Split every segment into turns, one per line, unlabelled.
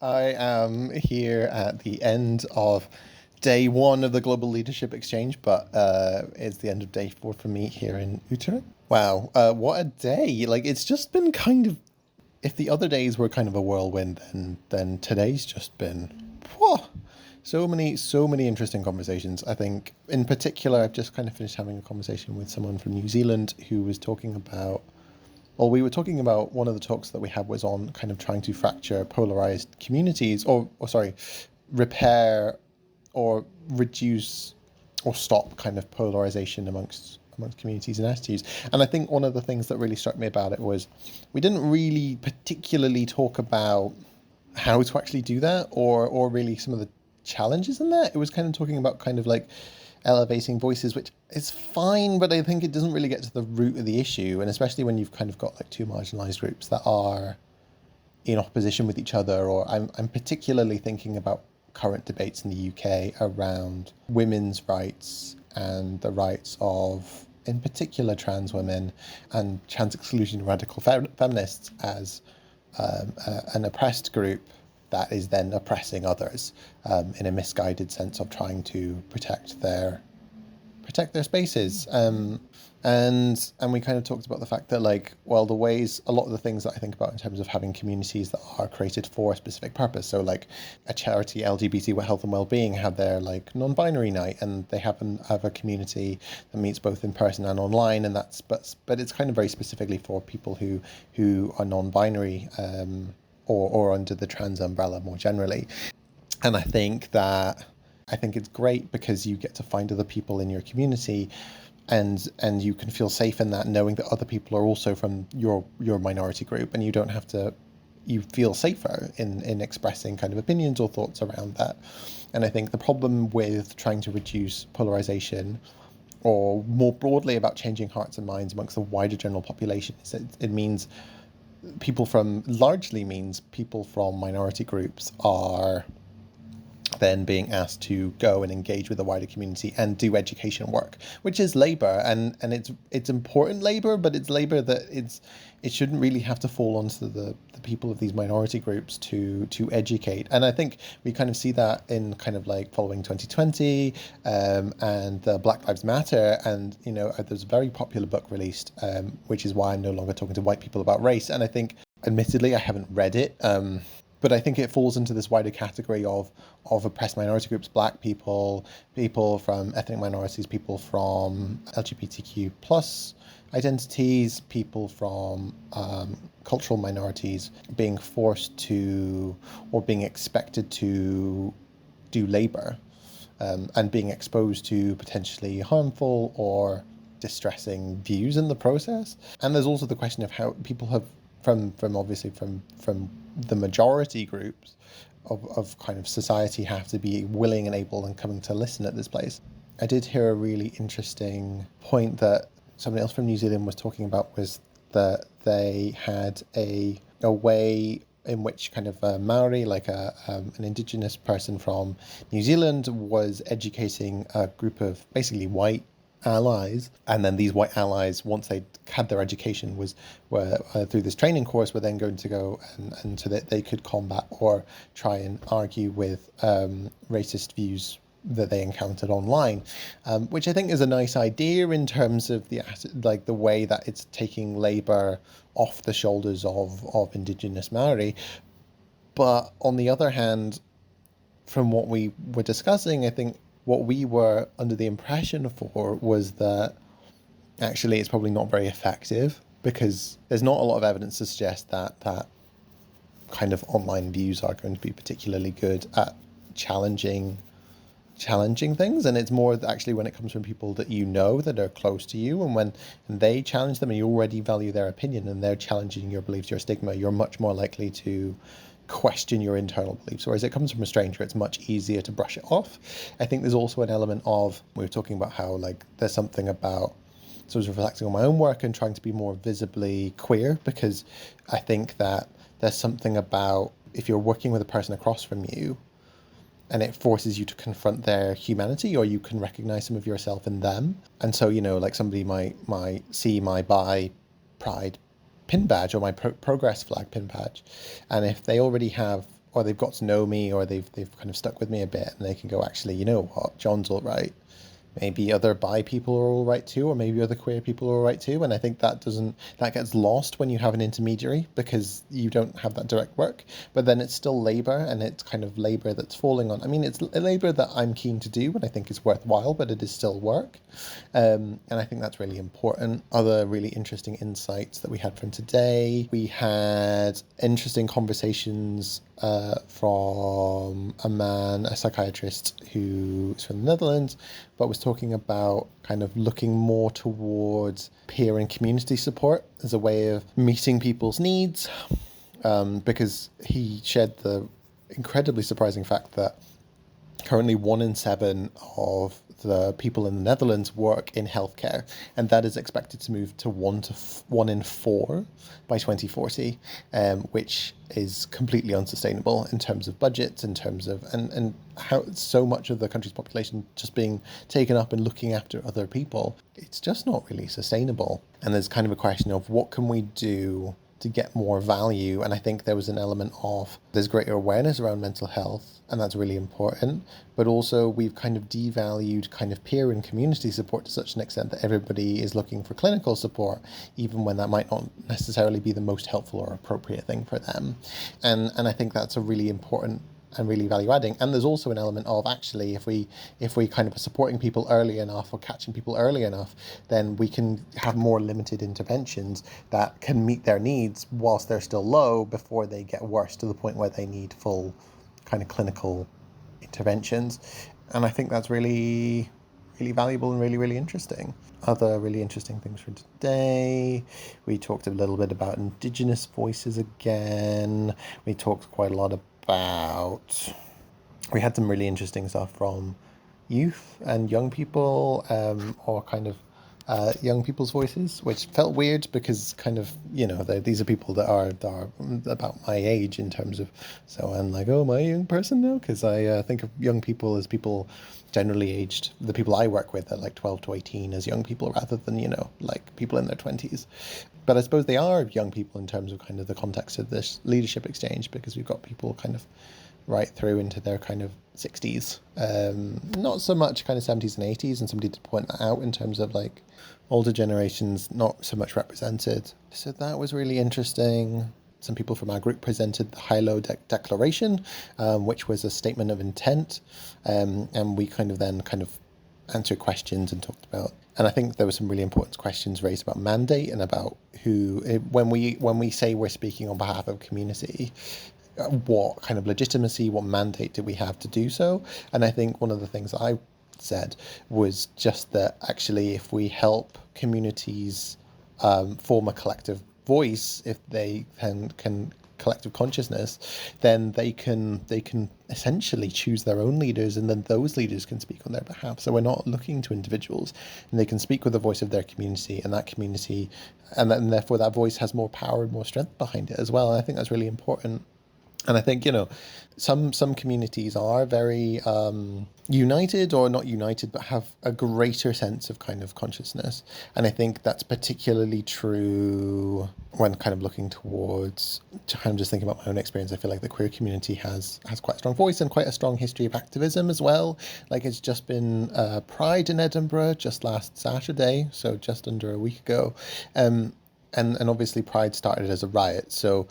I am here at the end of day one of the Global Leadership Exchange, but it's the end of day four for me here in Utrecht. Wow, what a day! Like it's just been kind of. If the other days were kind of a whirlwind, then today's just been. Whew, so many interesting conversations. I think, in particular, I've just kind of finished having a conversation with someone from New Zealand who was talking about well, we were talking about one of the talks that we had was on kind of trying to fracture polarized communities, or sorry, repair or reduce or stop kind of polarization amongst communities and attitudes. And I think one of the things that really struck me about it was we didn't really particularly talk about how to actually do that or really some of the challenges in that. It was kind of talking about kind of like elevating voices, which is fine, but I think it doesn't really get to the root of the issue. And especially when you've kind of got like two marginalized groups that are in opposition with each other, or I'm particularly thinking about current debates in the UK around women's rights and the rights of, in particular, trans women and trans exclusion radical feminists as an oppressed group that is then oppressing others in a misguided sense of trying to protect their spaces. And we kind of talked about the fact that like, well, the ways, a lot of the things that I think about in terms of having communities that are created for a specific purpose. So like a charity, LGBT Health and Wellbeing, have their like non-binary night, and they have a community that meets both in person and online, and that's but it's kind of very specifically for people who are non-binary, or under the trans umbrella more generally. And I think it's great because you get to find other people in your community, and you can feel safe in that, knowing that other people are also from your minority group, and you feel safer in expressing kind of opinions or thoughts around that. And I think the problem with trying to reduce polarization, or more broadly about changing hearts and minds amongst the wider general population, is that it means largely means people from minority groups are then being asked to go and engage with the wider community and do education work, which is labor, and it's important labor, but it's labor that it shouldn't really have to fall onto the people of these minority groups to educate. And I think we kind of see that in kind of like following 2020, and the Black Lives Matter, and there's a very popular book released, which is why I'm no longer talking to white people about race. And I think, admittedly, I haven't read it. But I think it falls into this wider category of oppressed minority groups, black people, people from ethnic minorities, people from LGBTQ plus identities, people from cultural minorities being forced to or being expected to do labor, and being exposed to potentially harmful or distressing views in the process. And there's also the question of how people have from obviously from the majority groups of kind of society have to be willing and able and coming to listen at this place. I did hear a really interesting point that somebody else from New Zealand was talking about, was that they had a way in which kind of a Maori, like an indigenous person from New Zealand, was educating a group of basically white allies, and then these white allies, once they had their education, were through this training course, were then going to go and so that they could combat or try and argue with racist views that they encountered online, which I think is a nice idea in terms of the way that it's taking labor off the shoulders of indigenous Maori. But on the other hand, from what we were discussing, I think what we were under the impression for was that actually it's probably not very effective, because there's not a lot of evidence to suggest that kind of online views are going to be particularly good at challenging things. And it's more actually when it comes from people that that are close to you, and when they challenge them and you already value their opinion and they're challenging your beliefs, your stigma, you're much more likely to question your internal beliefs. Whereas it comes from a stranger, it's much easier to brush it off. I think there's also an element of, we were talking about how like there's something about, so I was reflecting on my own work and trying to be more visibly queer, because I think that there's something about, if you're working with a person across from you and it forces you to confront their humanity, or you can recognize some of yourself in them. And so, like somebody might see my bi pride pin badge or my progress flag pin badge, and if they already have, or they've got to know me, or they've kind of stuck with me a bit, and they can go, actually, you know what, John's all right. Maybe other bi people are all right too, or maybe other queer people are all right too. And I think that gets lost when you have an intermediary, because you don't have that direct work. But then it's still labor, and it's kind of labor that's falling on. I mean, it's a labor that I'm keen to do and I think is worthwhile, but it is still work. And I think that's really important. Other really interesting insights that we had from today. We had interesting conversations from a psychiatrist who's from the Netherlands, but was talking about kind of looking more towards peer and community support as a way of meeting people's needs, because he shared the incredibly surprising fact that currently 1 in 7 of the people in the Netherlands work in healthcare, and that is expected to move to 1 in 4 by 2040, which is completely unsustainable in terms of budgets, in terms of and how so much of the country's population just being taken up and looking after other people. It's just not really sustainable. And there's kind of a question of what can we do to get more value. And I think there was an element of there's greater awareness around mental health, and that's really important, but also we've kind of devalued kind of peer and community support to such an extent that everybody is looking for clinical support, even when that might not necessarily be the most helpful or appropriate thing for them. And I think that's a really important and really value adding. And there's also an element of, actually, if we kind of are supporting people early enough or catching people early enough, then we can have more limited interventions that can meet their needs whilst they're still low, before they get worse to the point where they need full kind of clinical interventions. And I think that's really, really valuable and really, really interesting. Other really interesting things for today. We talked a little bit about Indigenous voices again. We talked quite a lot about, we had some really interesting stuff from youth and young people, or kind of young people's voices, which felt weird because kind of, these are people that are about my age in terms of, so I'm like, oh, am I a young person now? Because I think of young people as people generally aged, the people I work with at like 12 to 18 as young people, rather than, like people in their 20s. But I suppose they are young people in terms of kind of the context of this leadership exchange, because we've got people kind of right through into their kind of 60s. Not so much kind of 70s and 80s, and somebody did point that out in terms of like older generations not so much represented. So that was really interesting. Some people from our group presented the High-Low Declaration, which was a statement of intent, and we kind of answered questions and talked about. And I think there were some really important questions raised about mandate and about when we say we're speaking on behalf of a community, what kind of legitimacy, what mandate do we have to do so? And I think one of the things I said was just that actually, if we help communities form a collective voice, if they can collective consciousness, then they can essentially choose their own leaders, and then those leaders can speak on their behalf. So we're not looking to individuals, and they can speak with the voice of their community, and that community, and therefore that voice has more power and more strength behind it as well. And I think that's really important. And I think, some communities are very united, or not united, but have a greater sense of kind of consciousness. And I think that's particularly true when kind of looking towards, kind of just thinking about my own experience. I feel like the queer community has quite a strong voice and quite a strong history of activism as well. Like, it's just been Pride in Edinburgh just last Saturday, so just under a week ago. And obviously Pride started as a riot, so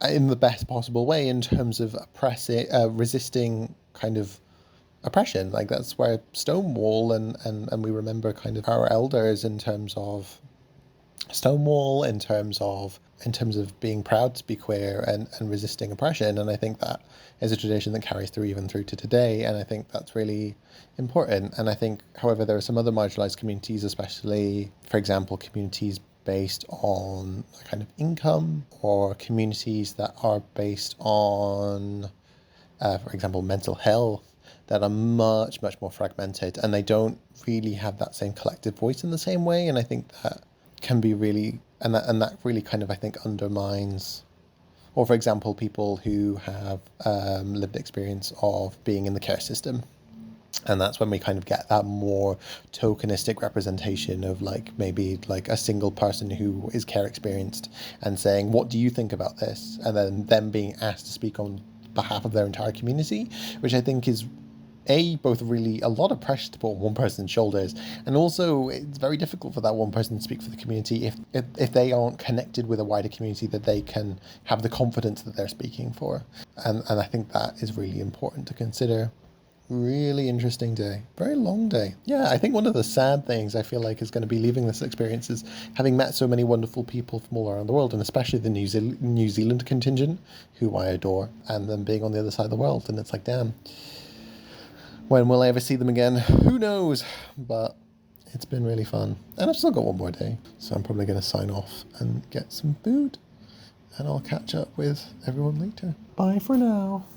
in the best possible way in terms of resisting kind of oppression. Like, that's where Stonewall and we remember kind of our elders in terms of Stonewall, in terms of being proud to be queer and resisting oppression. And I think that is a tradition that carries through even through to today. And I think that's really important. And I think, however, there are some other marginalized communities, especially, for example, communities based on kind of income, or communities that are based on, for example, mental health, that are much, much more fragmented, and they don't really have that same collective voice in the same way. And I think that can be really, and that really kind of, I think, undermines, or for example, people who have lived experience of being in the care system. And that's when we kind of get that more tokenistic representation of like maybe like a single person who is care experienced and saying, what do you think about this? And then them being asked to speak on behalf of their entire community, which I think is both really a lot of pressure to put on one person's shoulders, and also it's very difficult for that one person to speak for the community if they aren't connected with a wider community that they can have the confidence that they're speaking for. And I think that is really important to consider. Really interesting day. Very long day. Yeah, I think one of the sad things I feel like is going to be leaving this experience is having met so many wonderful people from all around the world, and especially the New Zealand contingent, who I adore, and them being on the other side of the world. And it's like, damn, when will I ever see them again? Who knows? But it's been really fun. And I've still got one more day. So I'm probably going to sign off and get some food. And I'll catch up with everyone later. Bye for now.